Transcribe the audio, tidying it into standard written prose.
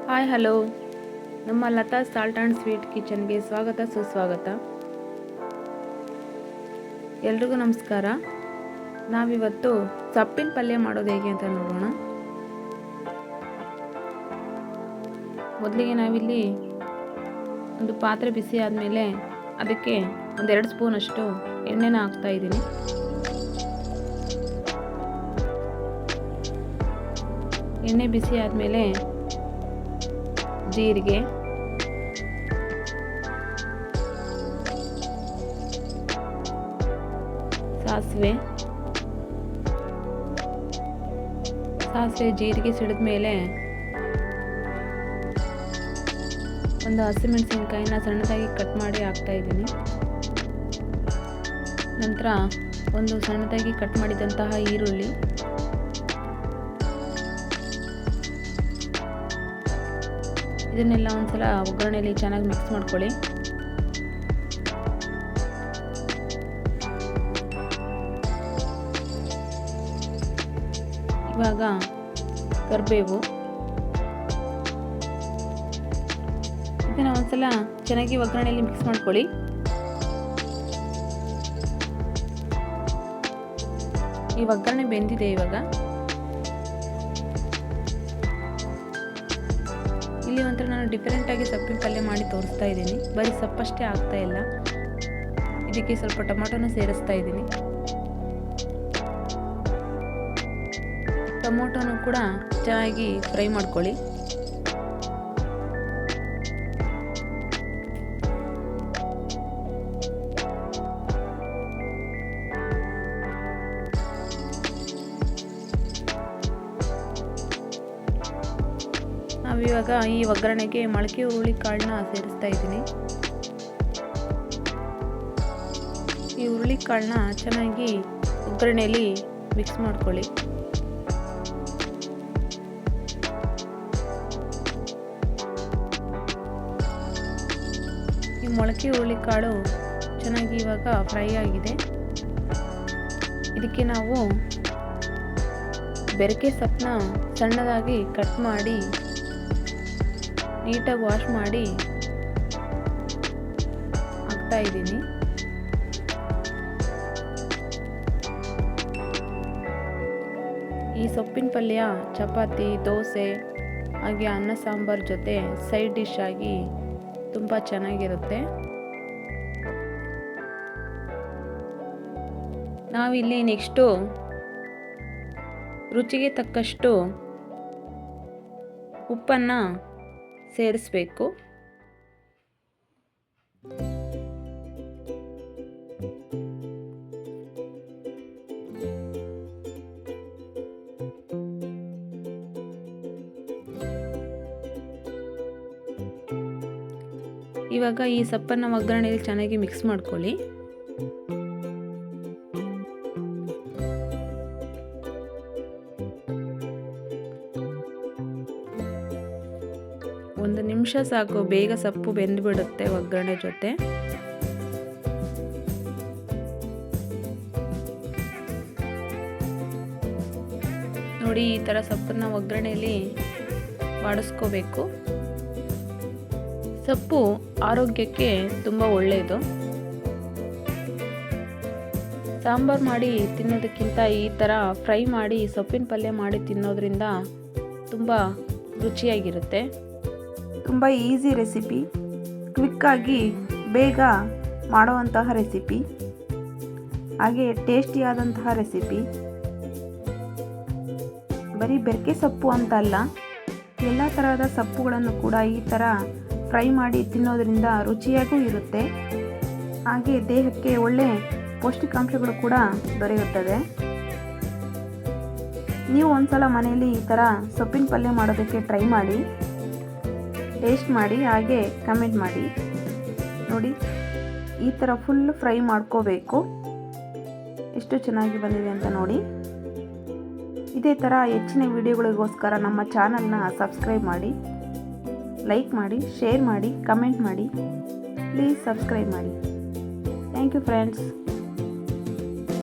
Hi hello, ನಮ್ಮ Lata salt and sweet ಕಿಚನ್ಗೆ ಸ್ವಾಗತ ಸುಸ್ವಾಗತ. ಎಲ್ರಿಗೂ ನಮಸ್ಕಾರ. ನಾವಿವತ್ತು ಸೊಪ್ಪಿನ ಪಲ್ಯ ಮಾಡೋದು ಹೇಗೆ ಅಂತ ನೋಡೋಣ. ಮೊದಲಿಗೆ ನಾವಿಲ್ಲಿ ಒಂದು ಪಾತ್ರೆ ಬಿಸಿ ಆದಮೇಲೆ ಅದಕ್ಕೆ 1-2 ಸ್ಪೂನ್ ಅಷ್ಟು ಎಣ್ಣೆನ ಹಾಕ್ತಾ ಇದ್ದೀನಿ. ಎಣ್ಣೆ ಬಿಸಿ ಆದಮೇಲೆ ಜೀರಿಗೆ, ಸಾಸಿವೆ ಜೀರಿಗೆ ಸಿಡಿದ ಮೇಲೆ ಒಂದು ಹಸಿಮೆಣಸಿನಕಾಯಿನ ಸಣ್ಣದಾಗಿ ಕಟ್ ಮಾಡಿ ಹಾಕ್ತಾ ಇದ್ದೀನಿ. ನಂತರ ಒಂದು ಸಣ್ಣದಾಗಿ ಕಟ್ ಮಾಡಿದಂತಹ ಈರುಳ್ಳಿ, ಇದನ್ನೆಲ್ಲ ಒಂದ್ಸಲ ಒಗ್ಗರಣೆಯಲ್ಲಿ ಚೆನ್ನಾಗಿ ಮಿಕ್ಸ್ ಮಾಡ್ಕೊಳ್ಳಿ. ಇವಾಗ ಕರಿಬೇವು, ಇದನ್ನ ಒಂದ್ಸಲ ಚೆನ್ನಾಗಿ ಒಗ್ಗರಣೆಯಲ್ಲಿ ಮಿಕ್ಸ್ ಮಾಡ್ಕೊಳ್ಳಿ. ಈ ಒಗ್ಗರಣೆ ಬೆಂದಿದೆ. ಇವಾಗ ಇಲ್ಲಿ ಒಂಥರ ನಾನು ಡಿಫರೆಂಟಾಗಿ ಸೊಪ್ಪಿನ ಪಲ್ಯ ಮಾಡಿ ತೋರಿಸ್ತಾ ಇದ್ದೀನಿ. ಬರೀ ಸೊಪ್ಪಷ್ಟೇ ಆಗ್ತಾ ಇಲ್ಲ, ಇದಕ್ಕೆ ಸ್ವಲ್ಪ ಟೊಮೊಟೊನ ಸೇರಿಸ್ತಾ ಇದ್ದೀನಿ. ಟೊಮೊಟೊನು ಕೂಡ ಚೆನ್ನಾಗಿ ಫ್ರೈ ಮಾಡ್ಕೊಳ್ಳಿ. ನಾವಿವಾಗ ಈ ಒಗ್ಗರಣೆಗೆ ಮೊಳಕೆ ಹುರುಳಿ ಕಾಳನ್ನ ಸೇರಿಸ್ತಾ ಇದ್ದೀನಿ. ಈ ಹುರುಳಿ ಕಾಳನ್ನ ಚೆನ್ನಾಗಿ ಒಗ್ಗರಣೆಯಲ್ಲಿ ಮಿಕ್ಸ್ ಮಾಡ್ಕೊಳ್ಳಿ. ಈ ಮೊಳಕೆ ಹುರುಳಿ ಕಾಳು ಚೆನ್ನಾಗಿ ಇವಾಗ ಫ್ರೈ ಆಗಿದೆ. ಇದಕ್ಕೆ ನಾವು ಬೆರಕೆ ಸೊಪ್ಪನ್ನ ಸಣ್ಣದಾಗಿ ಕಟ್ ಮಾಡಿ ನೀಟಾಗಿ ವಾಶ್ ಮಾಡಿ ಹಾಕ್ತಾ ಇದ್ದೀನಿ. ಈ ಸೊಪ್ಪಿನ ಪಲ್ಯ ಚಪಾತಿ, ದೋಸೆ ಹಾಗೆ ಅನ್ನ ಸಾಂಬಾರ್ ಜೊತೆ ಸೈಡ್ ಡಿಶ್ ಆಗಿ ತುಂಬ ಚೆನ್ನಾಗಿರುತ್ತೆ. ನಾವಿಲ್ಲಿ ನೆಕ್ಸ್ಟು ರುಚಿಗೆ ತಕ್ಕಷ್ಟು ಉಪ್ಪನ್ನು ಸೇರಿಸಬೇಕು. ಇವಾಗ ಈ ಸೊಪ್ಪನ್ನು ಒಗ್ಗರಣೆಯಲ್ಲಿ ಚೆನ್ನಾಗಿ ಮಿಕ್ಸ್ ಮಾಡ್ಕೊಳ್ಳಿ. ಒಂದು ನಿಮಿಷ ಸಾಕು, ಬೇಗ ಸೊಪ್ಪು ಬೆಂದ್ಬಿಡುತ್ತೆ ಒಗ್ಗರಣೆ ಜೊತೆ. ನೋಡಿ, ಈ ಥರ ಸೊಪ್ಪನ್ನ ಒಗ್ಗರಣೆಯಲ್ಲಿ ಬಾಡಿಸ್ಕೋಬೇಕು. ಸೊಪ್ಪು ಆರೋಗ್ಯಕ್ಕೆ ತುಂಬ ಒಳ್ಳೆಯದು. ಸಾಂಬಾರು ಮಾಡಿ ತಿನ್ನೋದಕ್ಕಿಂತ ಈ ಥರ ಫ್ರೈ ಮಾಡಿ ಸೊಪ್ಪಿನ ಪಲ್ಯ ಮಾಡಿ ತಿನ್ನೋದ್ರಿಂದ ತುಂಬ ರುಚಿಯಾಗಿರುತ್ತೆ. ತುಂಬ ಈಸಿ ರೆಸಿಪಿ, ಕ್ವಿಕ್ಕಾಗಿ ಬೇಗ ಮಾಡುವಂತಹ ರೆಸಿಪಿ, ಹಾಗೆ ಟೇಸ್ಟಿಯಾದಂತಹ ರೆಸಿಪಿ. ಬರೀ ಬೆರಕೆ ಸೊಪ್ಪು ಅಂತ ಅಲ್ಲ, ಎಲ್ಲ ಥರದ ಸೊಪ್ಪುಗಳನ್ನು ಕೂಡ ಈ ಥರ ಫ್ರೈ ಮಾಡಿ ತಿನ್ನೋದ್ರಿಂದ ರುಚಿಯಾಗೂ ಇರುತ್ತೆ. ಹಾಗೆ ದೇಹಕ್ಕೆ ಒಳ್ಳೆ ಪೌಷ್ಟಿಕಾಂಶಗಳು ಕೂಡ ದೊರೆಯುತ್ತದೆ. ನೀವು ಒಂದ್ಸಲ ಮನೆಯಲ್ಲಿ ಈ ಥರ ಸೊಪ್ಪಿನ ಪಲ್ಯ ಮಾಡೋದಕ್ಕೆ ಟ್ರೈ ಮಾಡಿ, ಟೇಸ್ಟ್ ಮಾಡಿ, ಹಾಗೆ ಕಮೆಂಟ್ ಮಾಡಿ. ನೋಡಿ, ಈ ಥರ ಫುಲ್ ಫ್ರೈ ಮಾಡ್ಕೋಬೇಕು. ಎಷ್ಟು ಚೆನ್ನಾಗಿ ಬಂದಿದೆ ಅಂತ ನೋಡಿ. ಇದೇ ಥರ ಹೆಚ್ಚಿನ ವಿಡಿಯೋಗಳಿಗೋಸ್ಕರ ನಮ್ಮ ಚಾನಲ್ನ ಸಬ್ಸ್ಕ್ರೈಬ್ ಮಾಡಿ, ಲೈಕ್ ಮಾಡಿ, ಶೇರ್ ಮಾಡಿ, ಕಮೆಂಟ್ ಮಾಡಿ. ಪ್ಲೀಸ್ ಸಬ್ಸ್ಕ್ರೈಬ್ ಮಾಡಿ. Thank you friends.